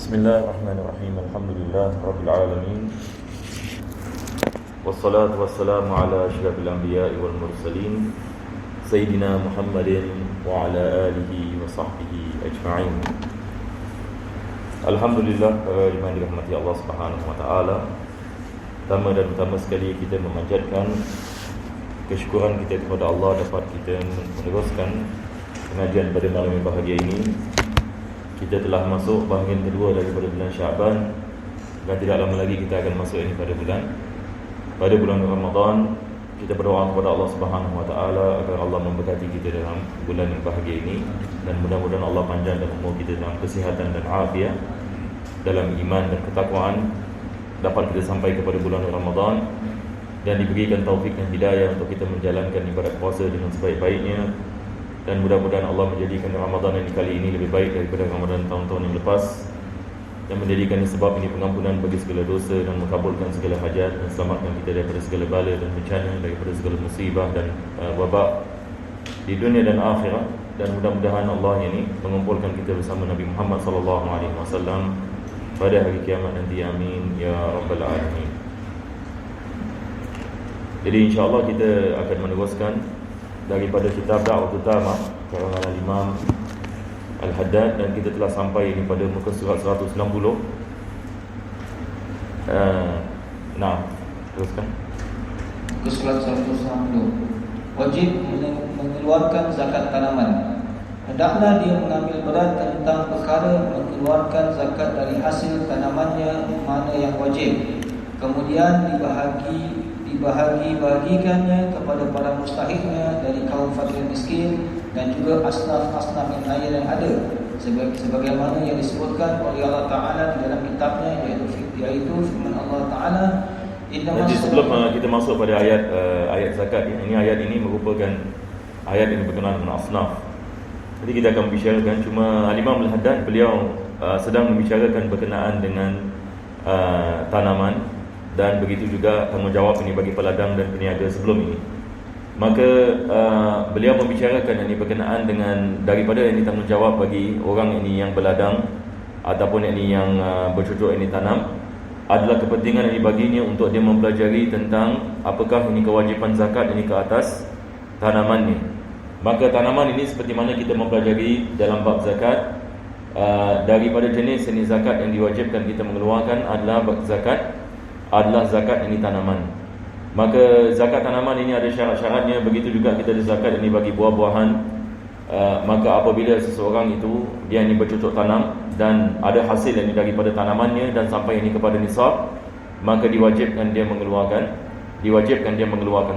Bismillahirrahmanirrahim. Alhamdulillah Rabbil Alamin. Wassalatu wassalamu ala asyrafil anbiya'i wal mursalin Sayyidina Muhammadin wa ala alihi wa sahbihi ajma'in. Alhamdulillah, para iman dirahmati Allah Subhanahu wa taala. Pertama dan utama sekali kita memanjatkan kesyukuran kita kepada Allah dapat kita meneruskan pengajian pada malam yang bahagia ini. Kita telah masuk bahagian kedua daripada bulan Syaban, dan tidak lama lagi kita akan masuk ini pada bulan Ramadan. Kita berdoa kepada Allah Subhanahu wa taala agar Allah memberkati kita dalam bulan yang bahagia ini, dan mudah-mudahan Allah panjangkan umur kita dalam kesihatan dan afiat, dalam iman dan ketakwaan, dapat kita sampai kepada bulan Ramadan dan diberikan taufik dan hidayah untuk kita menjalankan ibadat puasa dengan sebaik-baiknya. Dan mudah-mudahan Allah menjadikan Ramadan ini kali ini lebih baik daripada Ramadan tahun-tahun yang lepas, dan menjadikan sebab ini pengampunan bagi segala dosa, dan mengabulkan segala hajat, dan selamatkan kita daripada segala bala dan bencana, daripada segala musibah dan wabak di dunia dan akhirat. Dan mudah-mudahan Allah ini mengumpulkan kita bersama Nabi Muhammad SAW pada hari kiamat nanti. Amin ya rabbal alamin. Jadi insya-Allah kita akan meneruskan daripada kitab Da'watul Tamah karangan Imam Al-Haddad, dan kita telah sampai ini pada muka surat 160. Teruskan. Muka surat 160. Wajib mengeluarkan zakat tanaman. Hendaklah dia mengambil berat tentang perkara mengeluarkan zakat dari hasil tanamannya mana yang wajib, kemudian dibahagi-bahagikannya kepada para mustahiknya dari kaum fakir miskin dan juga asnaf-asnaf yang lain yang ada, sebagaimana yang disebutkan oleh Allah Ta'ala di dalam kitabnya, yaitu firman Allah Ta'ala. Jadi sebelum kita masuk pada ayat zakat ini ayat ini merupakan ayat yang berkenaan dengan asnaf. Jadi kita akan membicarakan, cuma Al-Imam Al-Haddad beliau sedang membicarakan berkenaan dengan tanaman, dan begitu juga tanggungjawab ini bagi peladang dan peniaga sebelum ini. Maka beliau membicarakan ini berkenaan dengan daripada ini tanggungjawab bagi orang ini yang berladang ataupun ini yang bercocok ini tanam, adalah kepentingan ini baginya untuk dia mempelajari tentang apakah ini kewajipan zakat ini ke atas tanamannya. Maka tanaman ini seperti mana kita mempelajari dalam bab zakat, daripada jenis ini zakat yang diwajibkan kita mengeluarkan adalah zakat ini tanaman. Maka zakat tanaman ini ada syarat-syaratnya. Begitu juga kita ada zakat ini bagi buah-buahan. Maka apabila seseorang itu dia ini bercocok tanam dan ada hasil ini daripada tanamannya dan sampai ini kepada nisab, maka diwajibkan dia mengeluarkan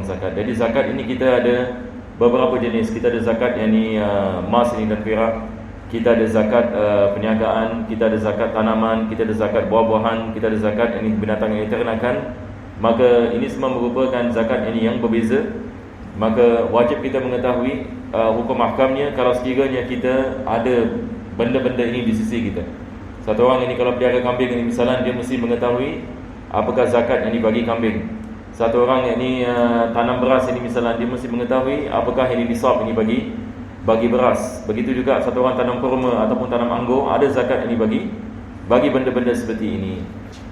zakat. Jadi zakat ini kita ada beberapa jenis. Kita ada zakat yang ini emas ini dan perak. Kita ada zakat perniagaan, kita ada zakat tanaman, kita ada zakat buah-buahan, kita ada zakat ini binatang yang diternakan. Maka ini semua merupakan zakat ini yang berbeza. Maka wajib kita mengetahui hukum ahkamnya kalau sekiranya kita ada benda-benda ini di sisi kita. Satu orang ini kalau pelihara kambing ini misalnya, dia mesti mengetahui apakah zakat yang dibagi kambing. Satu orang yang ini tanam beras ini misalnya, dia mesti mengetahui apakah ini nisab ini bagi beras. Begitu juga satu orang tanam kurma ataupun tanam anggur, ada zakat ini bagi benda-benda seperti ini.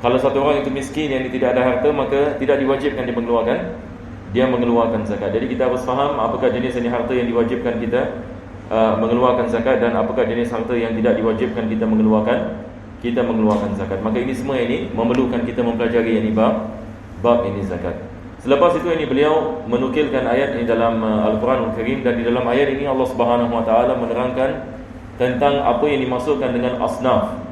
Kalau satu orang itu miskin yang tidak ada harta, maka tidak diwajibkan dia mengeluarkan zakat. Jadi kita harus faham apakah jenis ini harta yang diwajibkan kita mengeluarkan zakat, dan apakah jenis harta yang tidak diwajibkan kita mengeluarkan zakat. Maka ini semua ini memerlukan kita mempelajari ini bab ini zakat. Selepas itu ini beliau menukilkan ayat ini dalam Al-Quranul Karim, dan di dalam ayat ini Allah Subhanahu wa taala menerangkan tentang apa yang dimaksudkan dengan asnaf.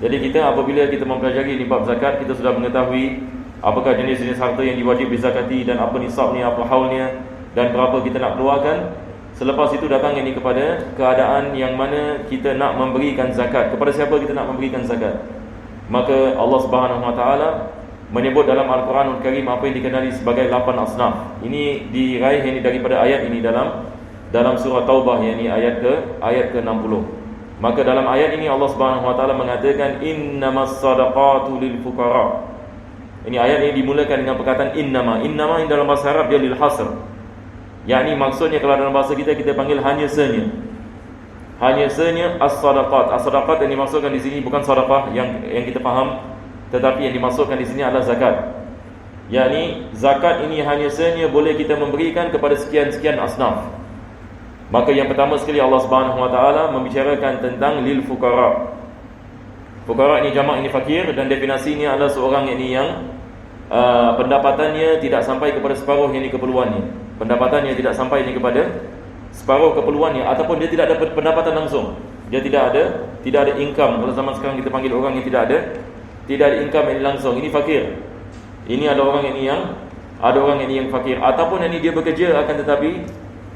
Jadi kita apabila kita mempelajari ini bab zakat, kita sudah mengetahui apakah jenis-jenis harta yang diwajib dizakati, dan apa nisabnya, apa haulnya, dan berapa kita nak keluarkan. Selepas itu datang ini kepada keadaan yang mana kita nak memberikan zakat. Kepada siapa kita nak memberikan zakat? Maka Allah Subhanahu wa taala menyebut dalam Al-Quranul Karim apa yang dikenali sebagai 8 asnaf. Ini diraih ini daripada ayat ini dalam surah Taubah, yang ini ayat ke-60. Maka dalam ayat ini Allah Subhanahu wa taala mengatakan innamas sadaqatu lil fuqara. Ini ayat ini dimulakan dengan perkataan innama. Innama ini dalam bahasa Arab dia lil hasr. Yakni maksudnya kalau dalam bahasa kita panggil hanya senya. hanya senya as-sadaqat. As-sadaqat yang dimaksudkan di sini bukan sedekah yang kita faham, tetapi yang dimaksudkan di sini adalah zakat. Yakni zakat ini hanya senya boleh kita memberikan kepada sekian-sekian asnaf. Maka yang pertama sekali Allah Subhanahu Wa Taala membicarakan tentang lil fuqara. Fuqara ini jamak, ini fakir, dan definisinya adalah seorang yang pendapatannya tidak sampai kepada separuh yang keperluannya. Pendapatannya tidak sampai kepada separuh keperluannya, ataupun dia tidak ada pendapatan langsung. Dia tidak ada income. Kalau zaman sekarang kita panggil orang yang tidak ada income yang langsung. Ini fakir. Ini ada orang yang fakir, ataupun ini dia bekerja akan tetapi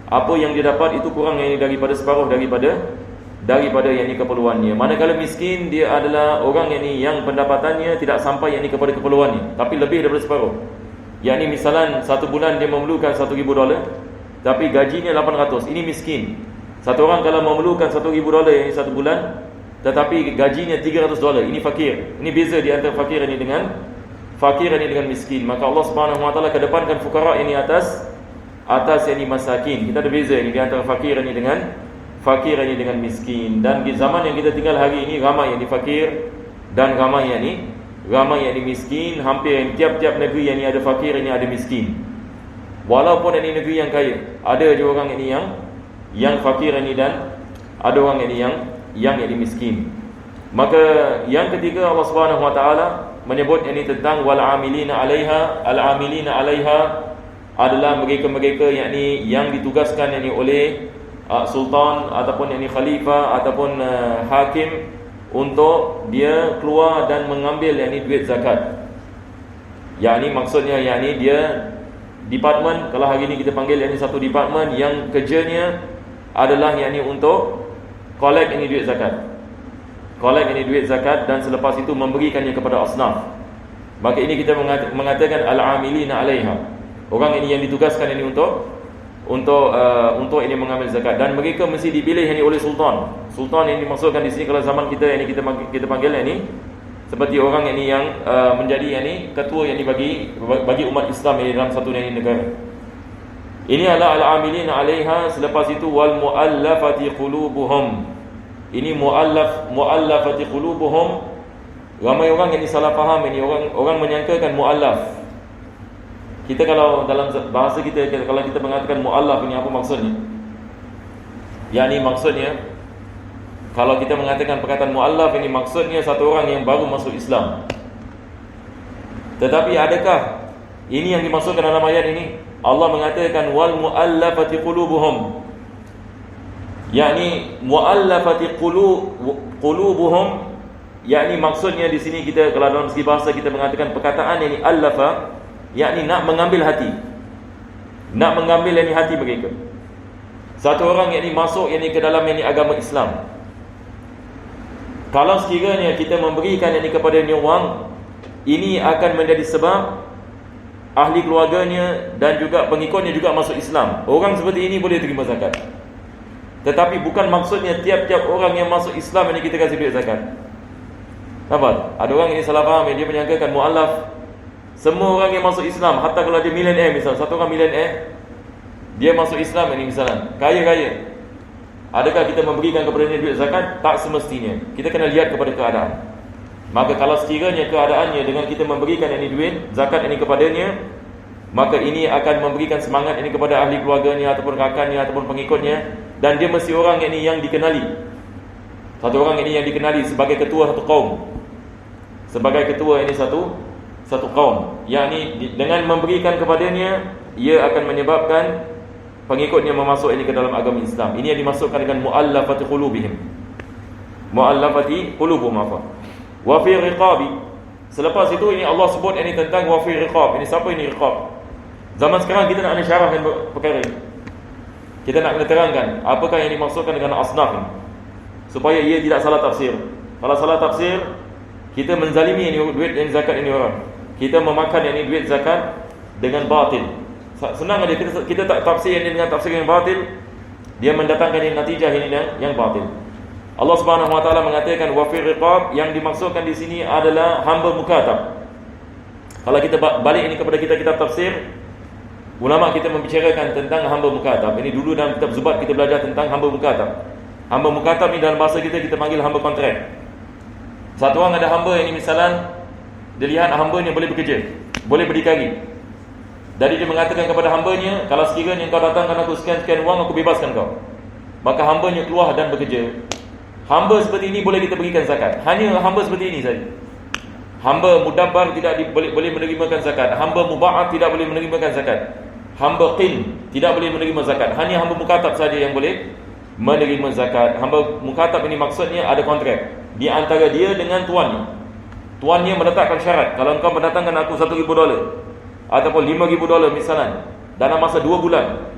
apa yang dia dapat itu kurang daripada separuh daripada yang keperluannya. Manakala miskin, dia adalah orang yang pendapatannya tidak sampai kepada keperluannya, tapi lebih daripada separuh. Yakni misalan satu bulan dia memerlukan $1,000, tapi gajinya 800. Ini miskin. Satu orang kalau memerlukan $1,000 satu bulan, tetapi gajinya $300, ini fakir. Ini beza di antara fakir ini dengan miskin. Maka Allah Subhanahu Wa Taala kedepankan fuqara ini atas yang masakin. Kita ada beza ini di antara fakir ini dengan miskin. Dan di zaman yang kita tinggal hari ini, ramai yang fakir dan ramai yang miskin. Hampir tiap-tiap negeri yang ada fakir, ini ada miskin. Walaupun ini negeri yang kaya, ada je orang ini yang fakir ini, dan ada orang ini yang miskin. Maka yang ketiga, Allah Subhanahu Wa Taala menyebut ini tentang wal amilina 'alaiha. Al amilina 'alaiha adalah mereka-mereka yang ditugaskan oleh sultan ataupun khalifah ataupun hakim untuk dia keluar dan mengambil duit zakat. Maksudnya dia department. Kalau hari ini kita panggil satu department yang kerjanya adalah untuk collect duit zakat. Collect duit zakat dan selepas itu memberikannya kepada asnaf. Maka ini kita mengatakan al-amilina 'alaiha. Orang ini yang ditugaskan untuk ini mengambil zakat, dan mereka mesti dipilih oleh sultan. Sultan yang dimaksudkan di sini kalau zaman kita kita panggil seperti orang yang menjadi ketua bagi umat Islam dalam satu negara. Ini adalah al-amilina 'alaiha. Selepas itu wal muallafati qulubuhum. Ini muallafati qulubuhum. Ramai orang yang salah faham ini. Orang menyangkakan muallaf. Kita kalau dalam bahasa kita, kalau kita mengatakan mu'allaf ini apa maksudnya? Maksudnya kalau kita mengatakan perkataan mu'allaf ini maksudnya satu orang yang baru masuk Islam. Tetapi adakah ini yang dimaksudkan dalam ayat ini? Allah mengatakan wal mu'allafati qulubuhum. Mu'allafati qulubuhum. Maksudnya di sini kita kalau dalam segi bahasa kita mengatakan perkataan ini allafa, nak mengambil hati. Nak mengambil hati mereka. Satu orang masuk ke dalam agama Islam. Kalau sekiranya kita memberikan kepada orang, ini akan menjadi sebab ahli keluarganya dan juga pengikutnya juga masuk Islam. Orang seperti ini boleh terima zakat. Tetapi bukan maksudnya tiap-tiap orang yang masuk Islam kita kasih duit zakat. Nampak? Ada orang salah faham, dia menyangkakan mu'allaf semua orang yang masuk Islam, hatta kalau dia millionaire, misal satu orang millionaire, dia masuk Islam misalnya, kaya-kaya. Adakah kita memberikan kepada dia duit zakat? Tak semestinya. Kita kena lihat kepada keadaan. Maka kalau sekiranya keadaannya dengan kita memberikan duit zakat kepadanya, maka ini akan memberikan semangat kepada ahli keluarganya ataupun rakannya ataupun pengikutnya, dan dia mesti orang yang dikenali. Satu orang yang dikenali sebagai ketua satu kaum. Sebagai ketua satu kaum, dengan memberikan kepadanya, ia akan menyebabkan pengikutnya memasuk ke dalam agama Islam. Ini yang dimasukkan dengan muallafati qulubihim. Muallafati qulubuhum. Wa fi riqabi. Selepas itu Allah sebut tentang wa fi riqab. Ini siapa ini riqab? Zaman sekarang kita nak syarahkan perkara ini. Kita nak terangkan apakah yang dimaksudkan dengan asnaf ini, supaya ia tidak salah tafsir. Kalau salah tafsir, kita menzalimi duit zakat orang. Kita memakan duit zakat dengan batil. Senang aja kita tak tafsir dengan tafsir yang batil, dia mendatangkan natijah yang batil. Allah Subhanahu Wa Taala mengatakan wa fi riqab, yang dimaksudkan di sini adalah hamba mukatab. Kalau kita balik kepada kitab tafsir, ulama kita membicarakan tentang hamba mukatab. Ini dulu dalam kitab Zubat kita belajar tentang hamba mukatab. Hamba mukatab ni dalam bahasa kita panggil hamba kontrak. Satu orang ada hamba yang ni misalan, dia lihat hamba ni boleh bekerja, boleh berdikari. Jadi dia mengatakan kepada hambanya, kalau sekiranya kau datangkan aku sekian-sekian wang, aku bebaskan kau. Maka hambanya keluar dan bekerja. Hamba seperti ini boleh kita berikan zakat. Hanya hamba seperti ini saja. Hamba mudabbar boleh menerimakan zakat. Hamba muba'ad tidak boleh menerimakan zakat. Hamba qin tidak boleh menerima zakat. Hanya hamba mukatab saja yang boleh menerima zakat. Hamba mukatab ini maksudnya ada kontrak di antara dia dengan tuannya. Tuannya meletakkan syarat, kalau engkau mendatangkan aku $1,000 ataupun $5,000 misalan dalam masa 2 bulan,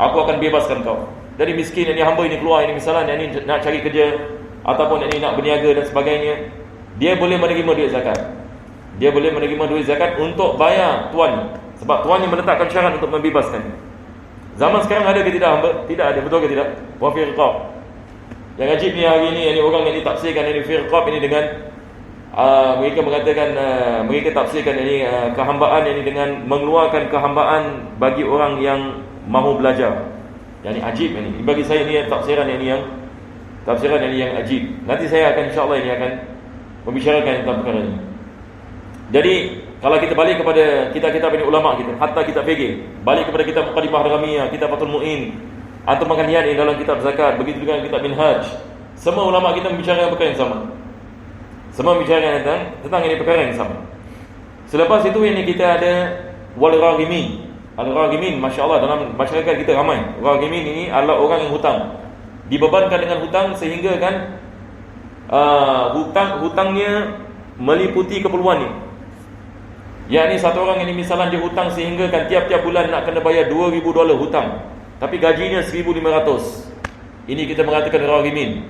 aku akan bebaskan kau. Jadi miskin yang ni, hamba ini keluar ini misalan, yang ni nak cari kerja ataupun yang ni nak berniaga dan sebagainya, dia boleh menerima duit zakat. Dia boleh menerima duit zakat untuk bayar tuannya, sebab tuannya meletakkan syarat untuk membebaskan. Zaman sekarang ada ke tidak hamba? Tidak ada, betul ke tidak? Wa fi riqab. Yang ajib ni hari ni, yang orang yang ditafsirkan ini fi riqab ini dengan mereka mengatakan mereka tafsirkan ini kehambaan ini dengan mengeluarkan kehambaan bagi orang yang mahu belajar. Yang ini ajib ini. Bagi saya ini tafsiran yang ajib. Nanti saya akan insya-Allah ini akan membicarakan tentang perkara ini. Jadi kalau kita balik kepada kitab-kitab ini ulama kita, hatta kitab fikih, balik kepada kitab Muqaddimah Ramiyah, kitab Fathul Mu'in, atau makan niat ini dalam kitab zakat, begitu juga kitab Minhaj, semua ulama kita membicarakan perkara yang sama. Semua membicarakan tentang ini perkara yang sama. Selepas itu ini kita ada wal raghimin. Al-raghimin, masya-Allah, dalam masyarakat kita ramai. Raghimin ini adalah orang yang hutang, dibebankan dengan hutang sehingga kan hutangnya meliputi keperluannya. Yakni satu orang ini misalan dia hutang sehingga kan tiap-tiap bulan nak kena bayar $2,000 hutang, tapi gajinya 1,500. Ini kita mengatakan raghimin.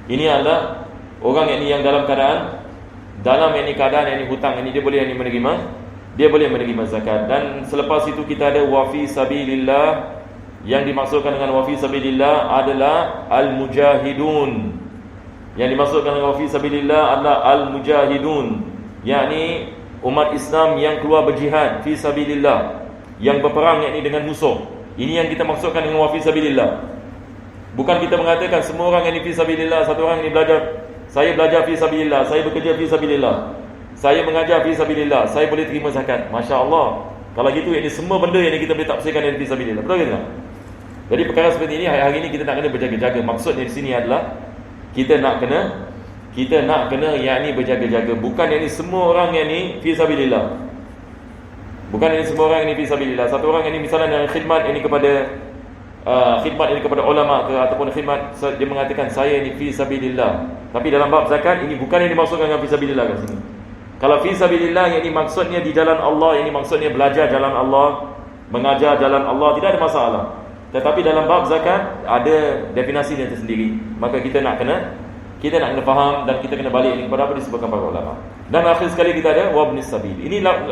Ini adalah orang yang dalam keadaan yang hutang ini, dia boleh menerima zakat. Dan selepas itu kita ada wafi sabilillah. Yang dimaksudkan dengan wafi sabilillah adalah al-mujahidun. Yang dimaksudkan dengan wafi sabilillah adalah al-mujahidun, yakni umat Islam yang keluar berjihad fi sabilillah, yang berperang yakni dengan musuh. Ini yang kita maksudkan dengan wafi sabilillah. Bukan kita mengatakan semua orang yang fi sabilillah, satu orang ini belajar, saya belajar fi sabilillah, saya bekerja fi sabilillah, saya mengajar fi sabilillah, saya boleh terima zakat. Masya-Allah. Kalau gitu ini semua benda yang kita boleh tafsirkan dari fi sabilillah. Betul ke tak? Jadi perkara seperti ini hari ini kita nak kena berjaga-jaga. Maksudnya di sini adalah kita nak kena yakni berjaga-jaga. Bukan yakni semua orang yakni fi sabilillah. Bukan yakni semua orang yakni fi sabilillah. Satu orang yakni misalnya yang khidmat ini kepada ulama ke ataupun khidmat, dia mengatakan saya ini fi sabilillah. Tapi dalam bab zakat ini bukan yang dimaksudkan dengan fi sabilillah kat sini. Kalau fi sabilillah yang ini maksudnya di jalan Allah, yang ini maksudnya belajar jalan Allah, mengajar jalan Allah, tidak ada masalah. Tetapi dalam bab zakat ada definisi dia tersendiri. Maka kita nak kena faham dan kita kena balik ini kepada apa disebutkan para ulama. Dan akhir sekali kita ada wabnis sabil. Ini 8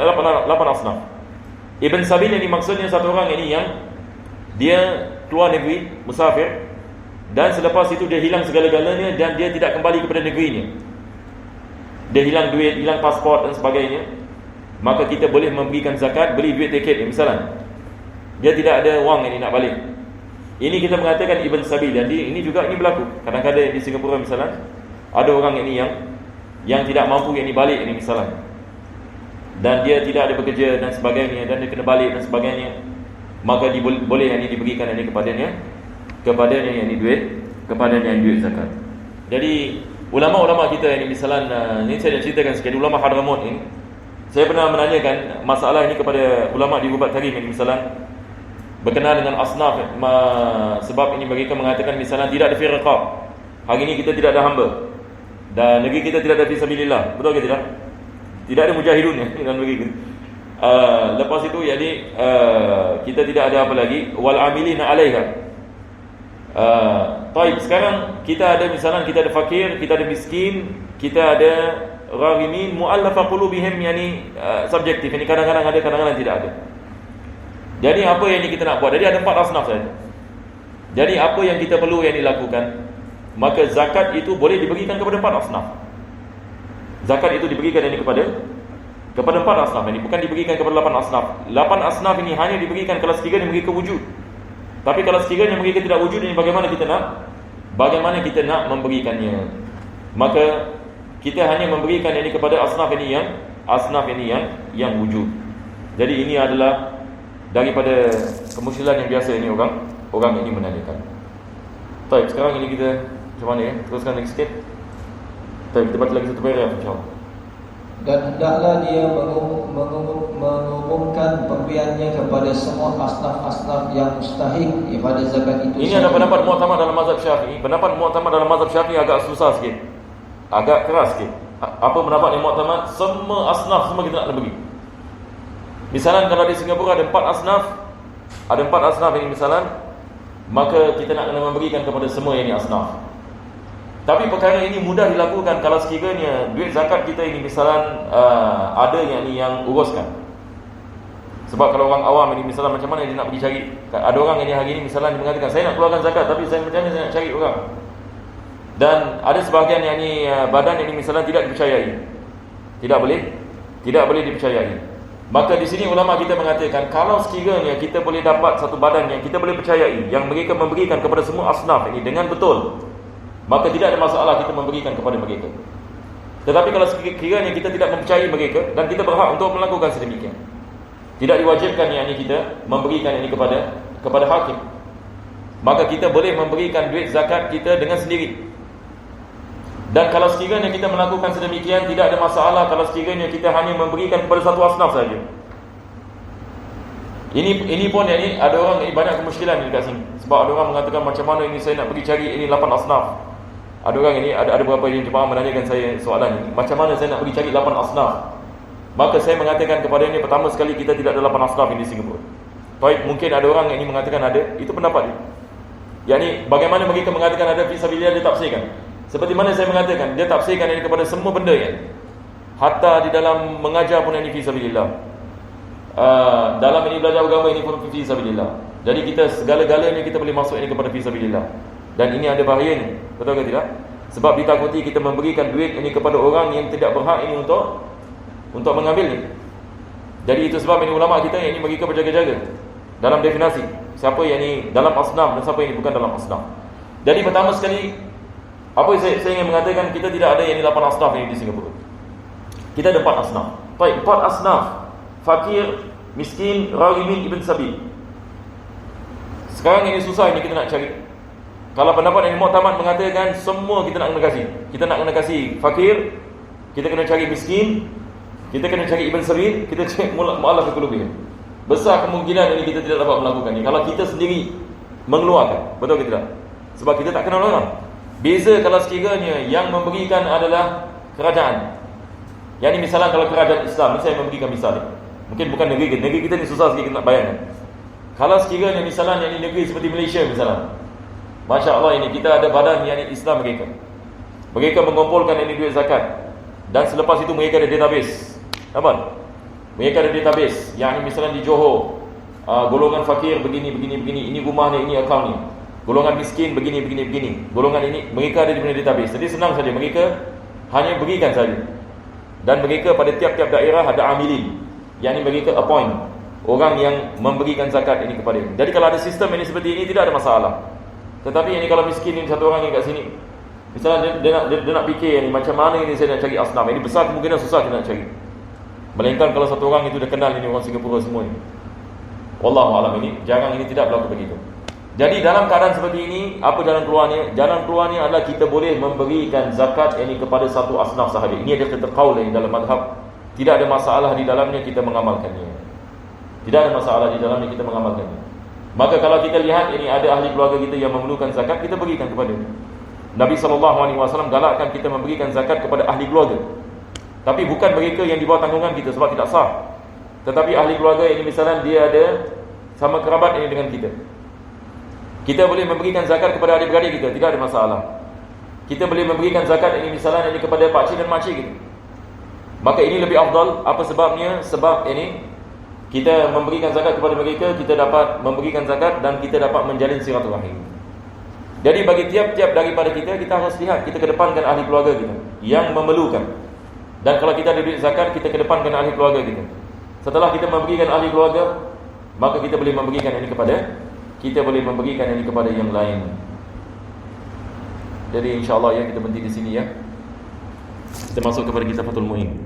asnaf. Ibn sabil ini maksudnya satu orang ini yang dia keluar negeri, musafir, dan selepas itu dia hilang segala-galanya dan dia tidak kembali kepada negerinya. Dia hilang duit, hilang pasport dan sebagainya. Maka kita boleh memberikan zakat, beli duit tiket misalnya. Dia tidak ada wang ini nak balik. Ini kita mengatakan Ibn Sabil. Dan ini juga ini berlaku. Kadang-kadang di Singapura misalnya ada orang ini yang tidak mampu yang ini balik ini misalnya, dan dia tidak ada bekerja dan sebagainya, dan dia kena balik dan sebagainya. Maka boleh yang ini diberikan ini kepadanya yang ini duit zakat. Jadi ulama-ulama kita yang ini misalnya, ini saya nak ceritakan sikit. Ulama Hadramaut ini, saya pernah menanyakan masalah ini kepada ulama di Rubat Tarim ini misalnya, berkenaan dengan asnaf, sebab ini mereka mengatakan misalnya tidak ada fi riqab. Hari ini kita tidak ada hamba dan negeri kita tidak ada fi sabilillah. Betul ke tidak? Tidak ada mujahidun dalam negeri kita. Lepas itu jadi kita tidak ada apa lagi, wal amilina 'alaiha. Baik, sekarang kita ada misalnya kita ada fakir, kita ada miskin, kita ada ghairimin, mu'allafa qulubihim, yani subjektif. Ini kadang-kadang ada, kadang-kadang tidak ada. Jadi apa yang kita nak buat? Jadi ada 4 asnaf saja. Jadi apa yang kita perlu yang dilakukan? Maka zakat itu boleh diberikan kepada 4 asnaf. Zakat itu diberikan ini kepada 4 asnaf. Ini bukan diberikan kepada 8 asnaf. 8 asnaf ini hanya diberikan kalau sekiranya mereka wujud. Tapi kalau sekiranya mereka tidak wujud, ini bagaimana kita nak bagaimana kita nak memberikannya. Maka kita hanya memberikan ini kepada asnaf ini yang wujud. Jadi ini adalah daripada kemusykilan yang biasa ini orang ini menanyakan. Baik, sekarang ini kita macam mana ya? Teruskan lagi sikit. Baik, kita baca lagi satu paragraf insya-Allah. Dan hendaklah dia mengumumkan pemberiannya kepada semua asnaf-asnaf yang mustahik daripada zakat itu. Ini ada pendapat muktamad dalam mazhab Syafi'i. Pendapat muktamad dalam mazhab Syafi'i agak susah sikit, agak keras sikit. Apa pendapat yang muktamad? Semua asnaf semua kita nak bagi. Misalan kalau di Singapura ada 4 asnaf ini misalan, maka kita nak kena memberikan kepada semua yang ini asnaf. Tapi perkara ini mudah dilakukan kalau sekiranya duit zakat kita ini misalan ada yang uruskan. Sebab kalau orang awam ini misalan macam mana dia nak pergi cari? Ada orang ini hari ini misalan dia mengatakan saya nak keluarkan zakat tapi saya macam mana saya nak cari orang? Dan ada sebahagian yang ini badan ini misalan tidak dipercayai. Tidak boleh dipercayai. Maka di sini ulama kita mengatakan kalau sekiranya kita boleh dapat satu badan yang kita boleh percayai, yang mereka memberikan kepada semua asnaf ini dengan betul, maka tidak ada masalah kita memberikan kepada mereka. Tetapi kalau sekiranya kita tidak mempercayai mereka dan kita berhak untuk melakukan sedemikian, tidak diwajibkan kita memberikan ini kepada hakim, maka kita boleh memberikan duit zakat kita dengan sendiri. Dan kalau sekiranya kita melakukan sedemikian, tidak ada masalah kalau sekiranya kita hanya memberikan kepada satu asnaf saja. Ini pun ada orang banyak kemusykilan ini kat sini. Sebab ada orang mengatakan macam mana ini saya nak pergi cari ini 8 asnaf. Ada orang ini ada beberapa yang jemaah menanyakan saya soalan ini, macam mana saya nak pergi cari 8 asnaf? Maka saya mengatakan kepada ini, pertama sekali kita tidak ada 8 asnaf ini di Singapura. Baik, mungkin ada orang yang ini mengatakan ada, itu pendapat dia. Yakni bagaimana mereka mengatakan ada fisabilillah, dia tafsirkan. Seperti mana saya mengatakan, dia tafsirkan ini kepada semua benda hatta di dalam mengajar pun ini fisabilillah. Dalam ini belajar agama ini pun fisabilillah. Jadi kita segala-galanya kita boleh masuk ini kepada fisabilillah. Dan ini ada bahayanya, betul ke tidak? Sebab ditakuti kita memberikan duit ini kepada orang yang tidak berhak ini untuk mengambilnya. Jadi itu sebab ini ulama kita yang ini mereka berjaga-jaga dalam definisi siapa yang ini dalam asnaf dan siapa yang ini bukan dalam asnaf. Jadi pertama sekali, apa yang saya ingin mengatakan, kita tidak ada yang ini 8 asnaf ini di Singapura. Kita ada 4 asnaf. Baik, 4 asnaf: fakir, miskin, raghimin, ibn sabil. Sekarang ini susah ini kita nak cari. Kalau pendapat yang muktamad mengatakan semua kita nak kena kasih. Kita nak kena kasih fakir, kita kena cari miskin, kita kena cari ibn sabil, kita cari mu'allaf qulubihim. Besar kemungkinan ini kita tidak dapat melakukannya kalau kita sendiri mengeluarkan. Betul ke tidak? Sebab kita tak kenal orang. Beza kalau sekiranya yang memberikan adalah kerajaan. Yang ini misalnya kalau kerajaan Islam, saya memberikan misalnya, mungkin bukan negeri kita ni susah sikit nak bayangkan. Kalau sekiranya misalnya yang ini negeri seperti Malaysia misalnya, Masya Allah, ini kita ada badan yang Islam mereka mengumpulkan ini duit zakat, dan selepas itu mereka ada database. Apa? Mereka ada database yang misalnya di Johor, golongan fakir begini, ini rumahnya, ini akaun ni. Golongan miskin begini. Golongan ini mereka ada di database. Jadi senang saja, mereka hanya berikan saja. Dan mereka pada tiap-tiap daerah ada amilin, yang ini mereka appoint orang yang memberikan zakat ini kepada ini. Jadi kalau ada sistem ini seperti ini tidak ada masalah. Tetapi ini kalau miskin ini satu orang yang kat sini, misalnya dia nak fikir ini macam mana ini saya nak cari asnaf, ini besar kemungkinan susah kita nak cari. Melainkan kalau satu orang itu dah kenal ini orang Singapura semua ini. Wallahu alam, ini jarang ini tidak berlaku begitu. Jadi dalam keadaan seperti ini, apa jalan keluarnya? Jalan keluarnya adalah kita boleh memberikan zakat ini kepada satu asnaf sahaja. Ini ada kata qaul dalam mazhab. Tidak ada masalah di dalamnya kita mengamalkannya. Tidak ada masalah di dalamnya kita mengamalkannya. Maka kalau kita lihat ini ada ahli keluarga kita yang memerlukan zakat, kita berikan kepada dia. Nabi SAW galakkan kita memberikan zakat kepada ahli keluarga. Tapi bukan mereka yang di bawah tanggungan kita, sebab tidak sah. Tetapi ahli keluarga ini misalnya dia ada sama kerabat ini dengan kita, kita boleh memberikan zakat kepada adik-beradik kita, tidak ada masalah. Kita boleh memberikan zakat ini misalnya ini kepada pakcik dan makcik kita. Maka ini lebih afdal. Apa sebabnya? Sebab ini kita memberikan zakat kepada mereka, kita dapat memberikan zakat dan kita dapat menjalin silaturahim. Jadi bagi tiap-tiap daripada kita harus lihat, kita kedepankan ahli keluarga kita yang memerlukan. Dan kalau kita ada duit zakat, kita kedepankan ahli keluarga kita. Setelah kita memberikan ahli keluarga, maka kita boleh memberikan ini kepada yang lain. Jadi insya-Allah ya kita berhenti di sini ya. Kita masuk kepada kitab Fathul Muin.